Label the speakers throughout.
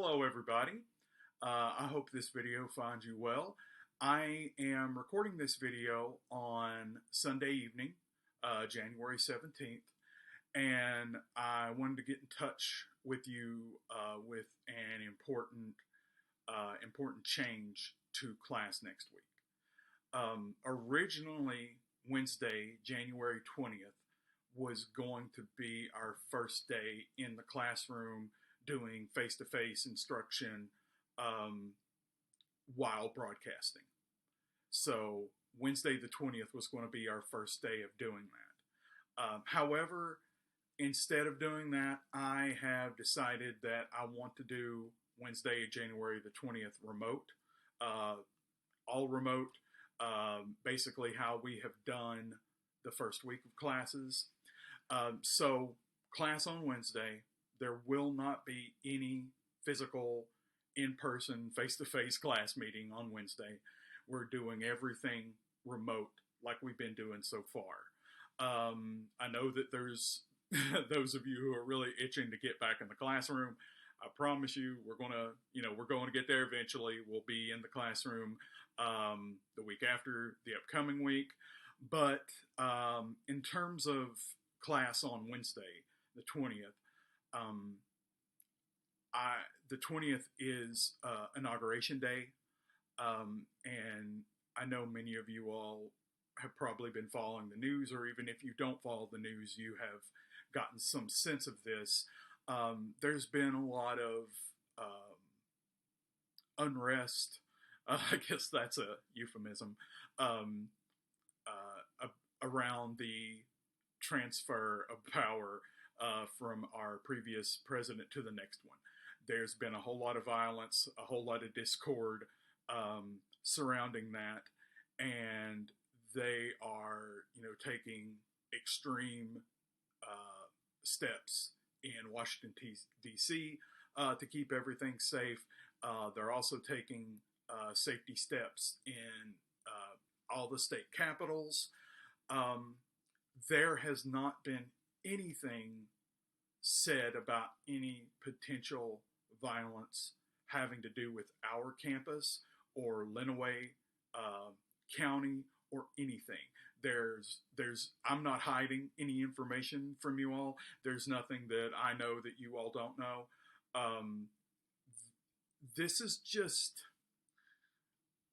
Speaker 1: Hello, everybody. I hope this video finds you well. I am recording this video on Sunday evening, January 17th, and I wanted to get in touch with you with an important change to class next week. Originally, Wednesday, January 20th, was going to be our first day in the classroom doing face-to-face instruction while broadcasting. So Wednesday the 20th was going to be our first day of doing that. However, instead of doing that, I have decided that I want to do Wednesday, January the 20th remote, all remote, basically how we have done the first week of classes. So class on Wednesday, there will not be any physical, in-person, face-to-face class meeting on Wednesday. We're doing everything remote like we've been doing so far. I know that there's those of you who are really itching to get back in the classroom. I promise you, we're going to get there eventually. We'll be in the classroom the week after the upcoming week. But in terms of class on Wednesday, the 20th, the 20th is Inauguration Day, and I know many of you all have probably been following the news, or even if you don't follow the news, you have gotten some sense of this. There's been a lot of unrest, I guess that's a euphemism, around the transfer of power from our previous president to the next one. There's been a whole lot of violence, a whole lot of discord surrounding that, and they are, taking extreme steps in Washington, D.C. To keep everything safe. They're also taking safety steps in all the state capitals. There has not been anything said about any potential violence having to do with our campus or Lenawee County or anything. I'm not hiding any information from you all. There's nothing that I know that you all don't know. This is just,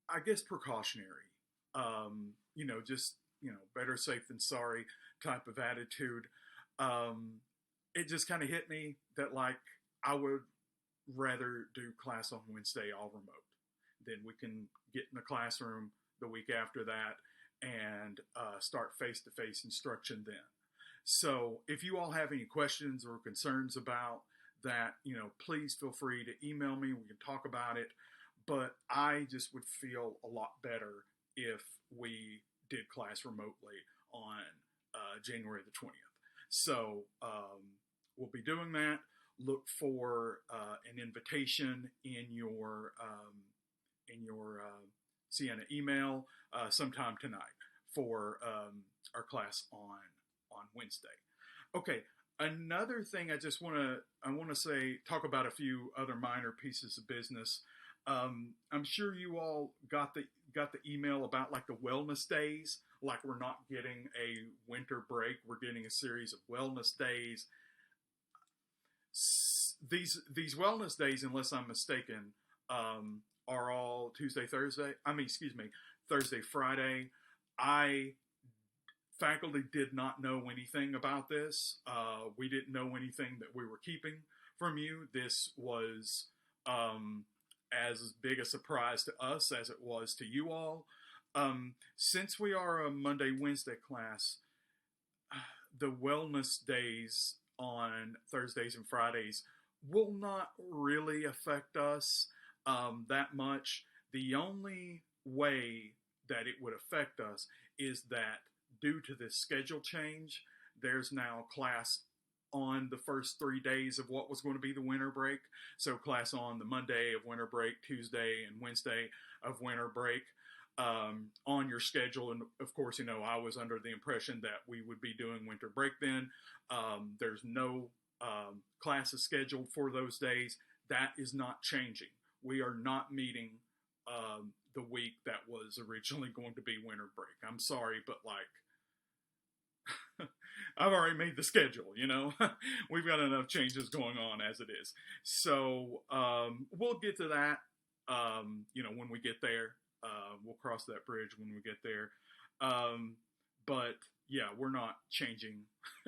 Speaker 1: I guess, precautionary. Better safe than sorry type of attitude. It just kind of hit me that, I would rather do class on Wednesday all remote. Then we can get in the classroom the week after that and start face-to-face instruction then. So if you all have any questions or concerns about that, please feel free to email me. We can talk about it. But I just would feel a lot better if we did class remotely on January the 20th. So we'll be doing that. Look for an invitation in your Sienna email sometime tonight for our class on Wednesday. Okay, another thing I want to talk about a few other minor pieces of business. I'm sure you all got the email about the wellness days. We're not getting a winter break. We're getting a series of wellness days. These wellness days, unless I'm mistaken, are all Thursday, Friday. Faculty did not know anything about this. We didn't know anything that we were keeping from you. This was as big a surprise to us as it was to you all. Since we are a Monday, Wednesday class, the wellness days on Thursdays and Fridays will not really affect us that much. The only way that it would affect us is that due to this schedule change, there's now class on the first 3 days of what was going to be the winter break. So class on the Monday of winter break, Tuesday and Wednesday of winter break on your schedule. And of course, I was under the impression that we would be doing winter break then. There's no classes scheduled for those days. that is not changing. We are not meeting the week that was originally going to be winter break. I'm sorry, but like, I've already made the schedule, you know. We've got enough changes going on as it is. So we'll get to that, you know, when we get there. We'll cross that bridge when we get there. But yeah, we're not changing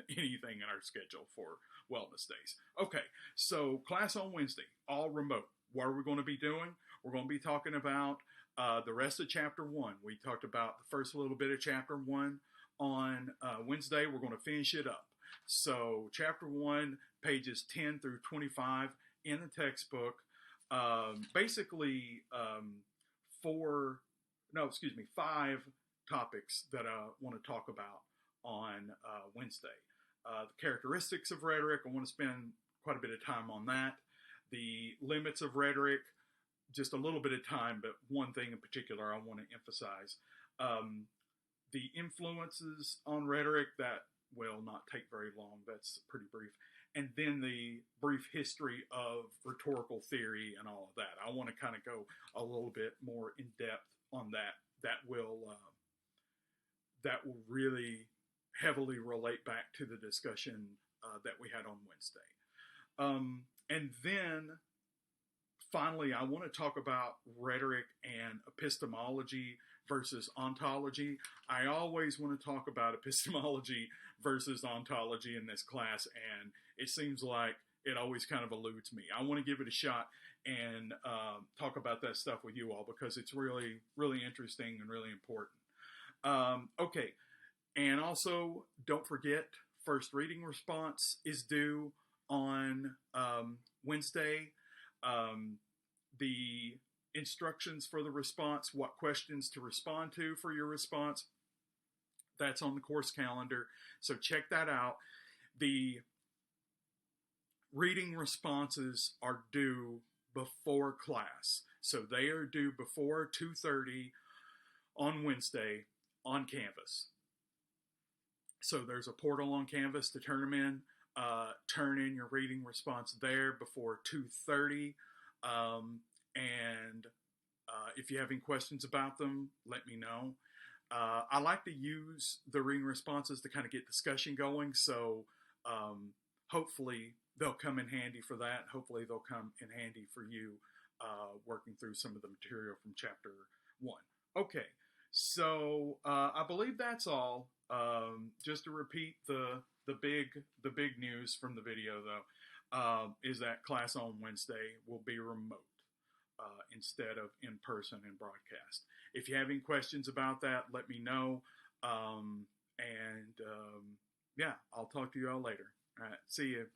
Speaker 1: anything in our schedule for wellness days. Okay, so class on Wednesday, all remote. What are we going to be doing? We're going to be talking about the rest of chapter 1. We talked about the first little bit of chapter 1 on Wednesday. We're going to finish it up. So chapter 1, pages 10 through 25 in the textbook. Basically, 5 topics that I want to talk about on Wednesday. The characteristics of rhetoric, I want to spend quite a bit of time on that. The limits of rhetoric, just a little bit of time, but one thing in particular I want to emphasize. The influences on rhetoric, that will not take very long. That's pretty brief. And then the brief history of rhetorical theory and all of that. I want to kind of go a little bit more in depth on that. That will really heavily relate back to the discussion that we had on Wednesday. And then finally, I want to talk about rhetoric and epistemology versus ontology. I always want to talk about epistemology versus ontology in this class, and it seems like it always kind of eludes me. I want to give it a shot and talk about that stuff with you all because it's really, really interesting and really important. Okay, and also don't forget, first reading response is due on Wednesday. The instructions for the response, what questions to respond to for your response, that's on the course calendar. So check that out. The reading responses are due before class. So they are due before 2:30 on Wednesday on Canvas. So there's a portal on Canvas to turn them in. Turn in your reading response there before 2:30. And if you have any questions about them, let me know. I like to use the reading responses to kind of get discussion going. So hopefully they'll come in handy for that. Hopefully they'll come in handy for you working through some of the material from chapter 1. Okay, so I believe that's all. Just to repeat the big news from the video though, is that class on Wednesday will be remote instead of in person and broadcast. If you have any questions about that, let me know. Yeah, I'll talk to you all later. All right, see you.